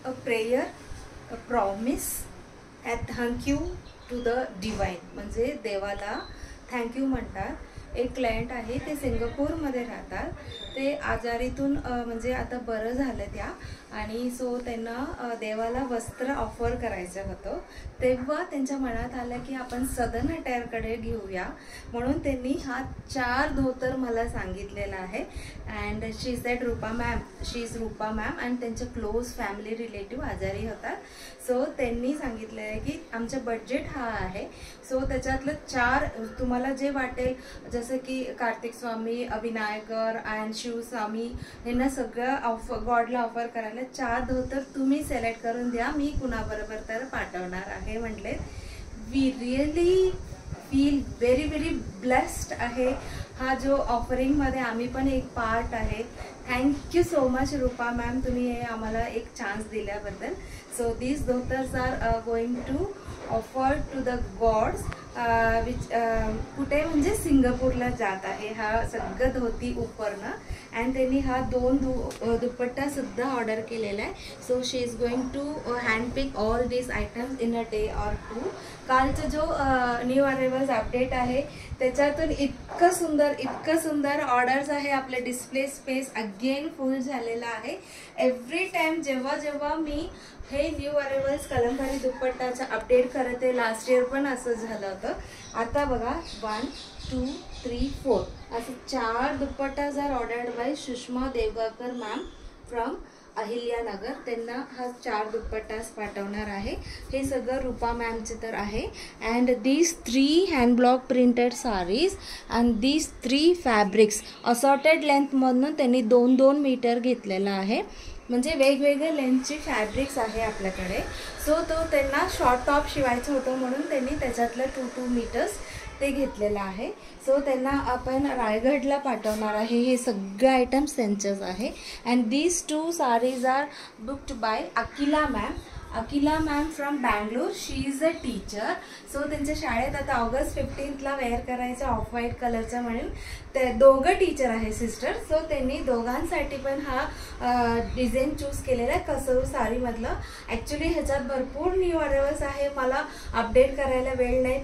A prayer, a promise at thank you to the divine, म्हणजे देवाला thank you म्हणतात. एक क्लायंट आहे, ते सिंगापूरमध्ये राहतात. ते आजारीतून म्हणजे आता बरं झालं त्या, आणि सो त्यांना देवाला वस्त्र ऑफर करायचं होतं. तेव्हा त्यांच्या मनात आलं की आपण सदन अटायरकडे घेऊया, म्हणून त्यांनी हा 4 धोतर मला सांगितलेला आहे. And she sed Rupa ma'am, she is Rupa ma'am, and त्यांचे क्लोज फॅमिली रिलेटिव्ह आजारी होतात. सो त्यांनी सांगितलं आहे की आमचं बजेट हा आहे, सो त्याच्यातलं 4 तुम्हाला जे वाटेल, जसं की कार्तिक स्वामी, विनायकर अँड शिवस्वामी, यांना सगळं गॉडला ऑफर करायला 4 धोतर तुम्ही सिलेक्ट करून द्या, मी कुणाबरोबर तर पाठवणार आहे म्हटले. We really feel very very blessed आहे. हा जो ऑफरिंगमध्ये आम्ही पण एक पार्ट आहे. Thank you so much Rupa ma'am, तुम्ही हे आम्हाला एक चान्स दिल्याबद्दल. सो दीज धोतर्स are going to offer to the gods, which कुठे म्हणजे सिंगापूरला जात आहे हा सगळं धोती उपरणं. अँड त्यांनी हा 2 दुपट्टा सुद्धा ऑर्डर केलेला आहे. So she is going to handpick all these items in a day or 2. कालचं जो न्यू अरायवल्स अपडेट आहे त्याच्यातून इतकं सुंदर ऑर्डर्स आहे. आपले डिस्प्ले स्पेस अगेन फुल झालेला आहे. एव्हरी टाइम जेव्हा मी हे न्यू अरायवल्स कलमकारी दुपट्टाचं अपडेट करते, लास्ट इयर पण असं झालं होतं. आता बघा 1 2 3 4 असं 4 दुपट्टा जर ordered by Sushma Devgakar ma'am from Ahilyanagar. त्यांना हा 4 दुपट्टास पाठवणार आहे. हे सगळं रूपा मॅमचे तर आहे. And these 3 hand block printed saris and these 3 fabrics assorted लेंथमधून त्यांनी 2-2 मीटर घेतलेला आहे, म्हणजे वेगवेगळे लेंथची फॅब्रिक्स आहे आपल्याकडे. सो तो त्यांना शॉर्ट टॉप शिवायचं होतं म्हणून त्यांनी त्याच्यातलं 2-2 मीटर्स ते घेतलेलं आहे. सो त्यांना आपण रायगडला पाठवणार आहे. हे सगळे आयटम्स त्यांचेच आहे. And these 2 saris are booked by Akila ma'am from Bangalore. She is a teacher. So त्यांच्या शाळेत आता ऑगस्ट 15ला वेअर करायचं ऑफ व्हाईट कलरचं, म्हणून ते दोघं टीचर आहे सिस्टर. सो त्यांनी दोघांसाठी पण हा डिझाईन चूज केलेला आहे कसरू साडीमधलं. ॲक्च्युली ह्याच्यात भरपूर न्यू अरायवल्स आहे, मला अपडेट करायला वेळ नाही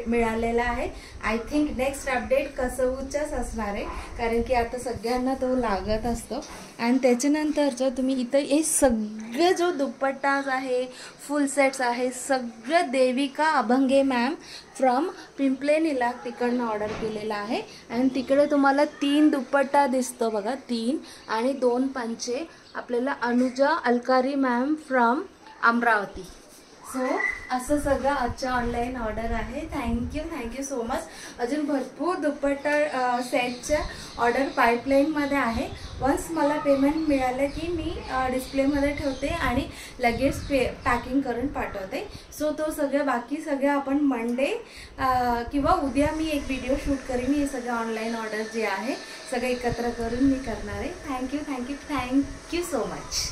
मिळालेला आहे. आय थिंक नेक्स्ट अपडेट कसरूच्याच असणार आहे, कारण की आता सगळ्यांना तो लागत असतो. आणि त्याच्यानंतरचं तुम्ही इथं हे सगळं जो दुपट्टाज आहे, फुल सेट्स आहे, सगळं देविका अभंगे मॅम फ्रॉम पिंपले निलाग तिकडनं ऑर्डर केलेला आहे. आणि तिकडे तुम्हाला 3 दुपट्टा दिसतो बघा, 3 आणि 2 पंचे आपल्याला Anuja Alkari ma'am from Amravati. So असं सगळं आजच्या ऑनलाईन ऑर्डर आहे. Thank you so much. अजून भरपूर दुपट्टा सेटच्या ऑर्डर पाईपलाईनमध्ये आहे. वन्स मला पेमेंट मिळालं की मी डिस्प्लेमध्ये ठेवते आणि लगेच पॅकिंग करून पाठवते. सो तो बाकी सगळं आपण मंडे किंवा उद्या मी एक व्हिडिओ शूट करीन. हे सगळं ऑनलाईन ऑर्डर जे आहे सगळं एकत्र करून मी करणार आहे. Thank you so much.